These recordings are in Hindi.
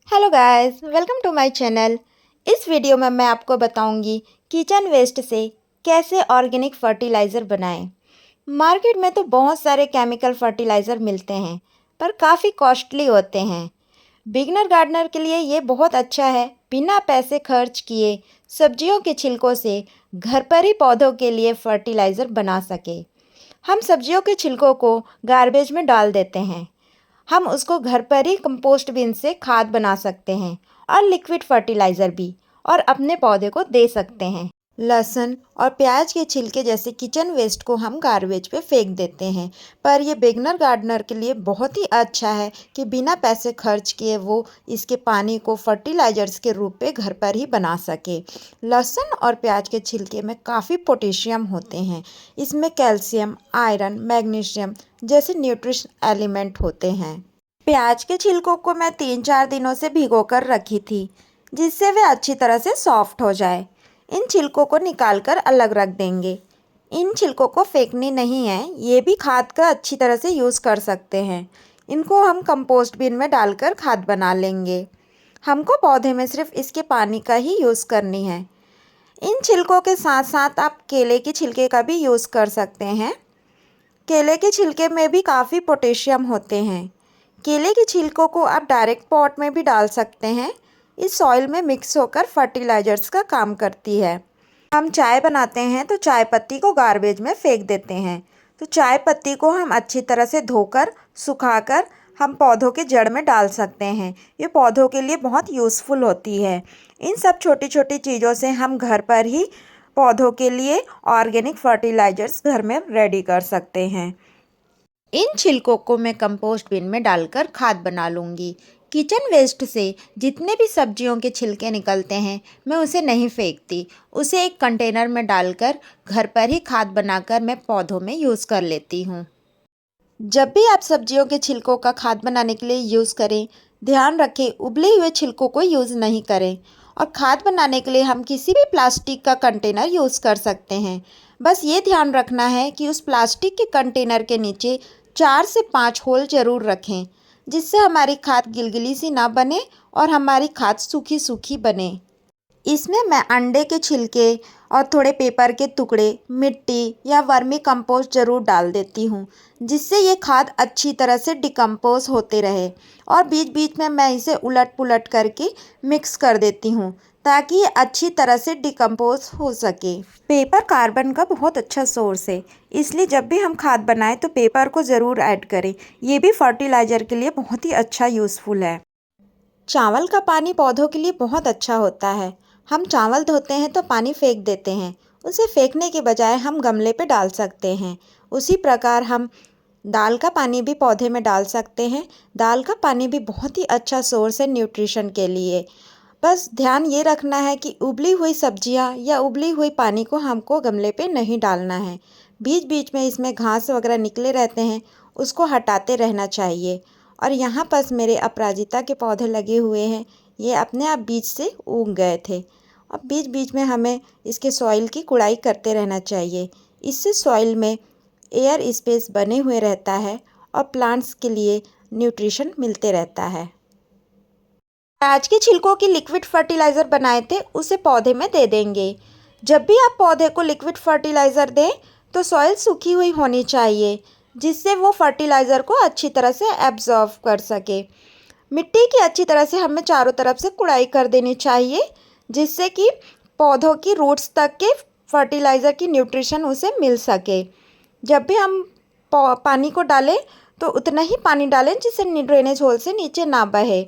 Hello guys, welcome to my channel. इस वीडियो में मैं आपको बताऊंगी किचन वेस्ट से कैसे ऑर्गेनिक फर्टिलाइज़र बनाएं। मार्केट में तो बहुत सारे केमिकल फर्टिलाइज़र मिलते हैं, पर काफ़ी कॉस्टली होते हैं। बिगनर गार्डनर के लिए ये बहुत अच्छा है, बिना पैसे खर्च किए सब्जियों के छिलकों से घर पर ही पौधों के लिए फर्टिलाइज़र बना सके। हम सब्जियों के छिलकों को गार्बेज में डाल देते हैं, हम उसको घर पर ही कंपोस्ट बिन से खाद बना सकते हैं और लिक्विड फर्टिलाइज़र भी, और अपने पौधे को दे सकते हैं। लहसुन और प्याज के छिलके जैसे किचन वेस्ट को हम गार्बेज पे फेंक देते हैं, पर ये बिगनर गार्डनर के लिए बहुत ही अच्छा है कि बिना पैसे खर्च किए वो इसके पानी को फर्टिलाइजर्स के रूप में घर पर ही बना सके। लहसुन और प्याज के छिलके में काफ़ी पोटेशियम होते हैं। इसमें कैल्शियम, आयरन, मैग्नीशियम जैसे न्यूट्रिशन एलिमेंट होते हैं। प्याज के छिलकों को मैं 3-4 दिनों से भिगो कर रखी थी, जिससे वे अच्छी तरह से सॉफ्ट हो जाए। इन छिलकों को निकाल कर अलग रख देंगे। इन छिलकों को फेंकनी नहीं है, ये भी खाद का अच्छी तरह से यूज़ कर सकते हैं। इनको हम कंपोस्ट बिन में डालकर खाद बना लेंगे। हमको पौधे में सिर्फ इसके पानी का ही यूज़ करनी है। इन छिलकों के साथ साथ आप केले के छिलके का भी यूज़ कर सकते हैं। केले के छिलके में भी काफ़ी पोटेशियम होते हैं। केले के छिलकों को आप डायरेक्ट पॉट में भी डाल सकते हैं। इस सॉइल में मिक्स होकर फर्टिलाइजर्स का काम करती है। हम चाय बनाते हैं तो चाय पत्ती को गार्बेज में फेंक देते हैं, तो चाय पत्ती को हम अच्छी तरह से धोकर सुखाकर हम पौधों के जड़ में डाल सकते हैं। ये पौधों के लिए बहुत यूज़फुल होती है। इन सब छोटी छोटी चीज़ों से हम घर पर ही पौधों के लिए ऑर्गेनिक फर्टिलाइजर्स घर में रेडी कर सकते हैं। इन छिलकों को मैं कंपोस्ट बिन में डालकर खाद बना लूँगी। किचन वेस्ट से जितने भी सब्जियों के छिलके निकलते हैं, मैं उसे नहीं फेंकती, उसे एक कंटेनर में डालकर घर पर ही खाद बनाकर मैं पौधों में यूज़ कर लेती हूँ। जब भी आप सब्जियों के छिलकों का खाद बनाने के लिए यूज़ करें, ध्यान रखें उबले हुए छिलकों को यूज़ नहीं करें। और खाद बनाने के लिए हम किसी भी प्लास्टिक का कंटेनर यूज़ कर सकते हैं। बस ये ध्यान रखना है कि उस प्लास्टिक के कंटेनर के नीचे 4 से 5 होल ज़रूर रखें, जिससे हमारी खाद गिलगिली सी ना बने और हमारी खाद सूखी सूखी बने। इसमें मैं अंडे के छिलके और थोड़े पेपर के टुकड़े, मिट्टी या वर्मी कंपोस्ट ज़रूर डाल देती हूँ, जिससे ये खाद अच्छी तरह से डिकम्पोज होते रहे। और बीच बीच में मैं इसे उलट पुलट करके मिक्स कर देती हूँ, ताकि ये अच्छी तरह से डिकम्पोज हो सके। पेपर कार्बन का बहुत अच्छा सोर्स है, इसलिए जब भी हम खाद बनाएं तो पेपर को ज़रूर ऐड करें। ये भी फर्टिलाइज़र के लिए बहुत ही अच्छा यूज़फुल है। चावल का पानी पौधों के लिए बहुत अच्छा होता है। हम चावल धोते हैं तो पानी फेंक देते हैं, उसे फेंकने के बजाय हम गमले पे डाल सकते हैं। उसी प्रकार हम दाल का पानी भी पौधे में डाल सकते हैं। दाल का पानी भी बहुत ही अच्छा सोर्स है न्यूट्रिशन के लिए। बस ध्यान ये रखना है कि उबली हुई सब्जियां या उबली हुई पानी को हमको गमले पे नहीं डालना है। बीच बीच में इसमें घास वगैरह निकले रहते हैं, उसको हटाते रहना चाहिए। और यहाँ पर मेरे अपराजिता के पौधे लगे हुए हैं, ये अपने आप बीज से उग गए थे। और बीच बीच में हमें इसके सॉइल की गुड़ाई करते रहना चाहिए। इससे सॉइल में एयर स्पेस बने हुए रहता है और प्लांट्स के लिए न्यूट्रिशन मिलते रहता है। प्याज के छिलकों की लिक्विड फर्टिलाइज़र बनाए थे, उसे पौधे में दे देंगे। जब भी आप पौधे को लिक्विड फर्टिलाइज़र दें तो सॉइल सूखी हुई होनी चाहिए, जिससे वो फर्टिलाइज़र को अच्छी तरह से एब्जॉर्व कर सके। मिट्टी की अच्छी तरह से हमें चारों तरफ से कुड़ाई कर देनी चाहिए, जिससे कि पौधों की रूट्स तक के फर्टिलाइज़र की न्यूट्रिशन उसे मिल सके। जब भी हम पानी को डालें तो उतना ही पानी डालें जिससे ड्रेनेज होल से नीचे ना बहे।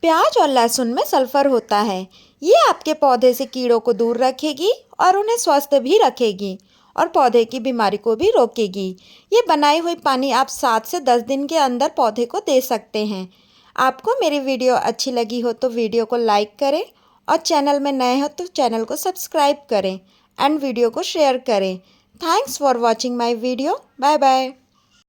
प्याज और लहसुन में सल्फर होता है, ये आपके पौधे से कीड़ों को दूर रखेगी और उन्हें स्वस्थ भी रखेगी और पौधे की बीमारी को भी रोकेगी। ये बनाई हुई पानी आप 7 से 10 दिन के अंदर पौधे को दे सकते हैं। आपको मेरी वीडियो अच्छी लगी हो तो वीडियो को लाइक करें, और चैनल में नए हो तो चैनल को सब्सक्राइब करें एंड वीडियो को शेयर करें। Thanks for watching my video. Bye bye.